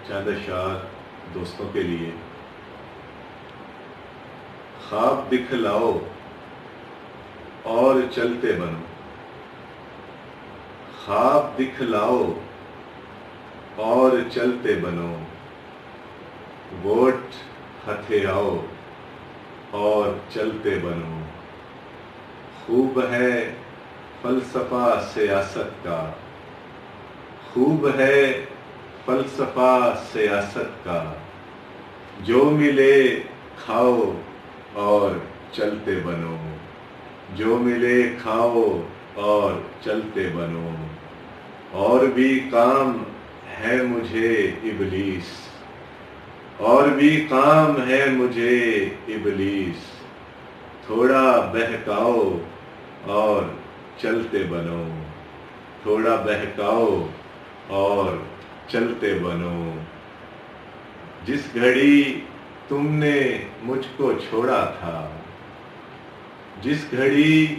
چند اشعار دوستوں کے لیے۔ خواب دکھلاؤ اور چلتے بنو، خواب دکھلاؤ اور چلتے بنو، ووٹ ہتھیاؤ اور چلتے بنو۔ خوب ہے فلسفہ سیاست کا، خوب ہے فلسفہ سیاست کا، جو ملے کھاؤ اور چلتے بنو، جو ملے کھاؤ اور چلتے بنو۔ اور بھی کام ہے مجھے ابلیس، اور بھی کام ہے مجھے ابلیس، تھوڑا بہکاؤ اور چلتے بنو، تھوڑا بہکاؤ اور چلتے بنو۔ جس گھڑی تم نے مجھ کو چھوڑا تھا، جس گھڑی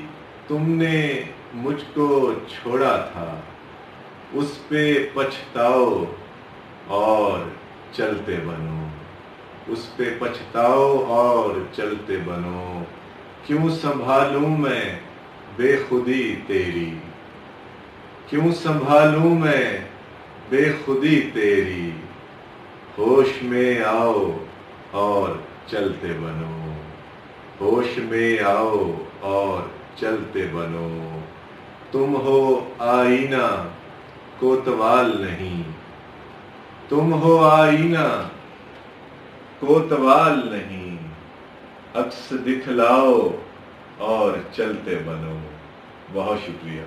تم نے مجھ کو چھوڑا تھا، اس پہ پچھتاؤ اور چلتے بنو، اس پہ پچھتاؤ اور چلتے بنو۔ کیوں سنبھالوں میں بے خودی تیری، کیوں سنبھالوں میں بے خودی تیری، ہوش میں آؤ اور چلتے بنو، ہوش میں آؤ اور چلتے بنو۔ تم ہو آئینہ کوتوال نہیں، تم ہو آئینہ کوتوال نہیں، عکس دکھلاؤ اور چلتے بنو۔ بہت شکریہ۔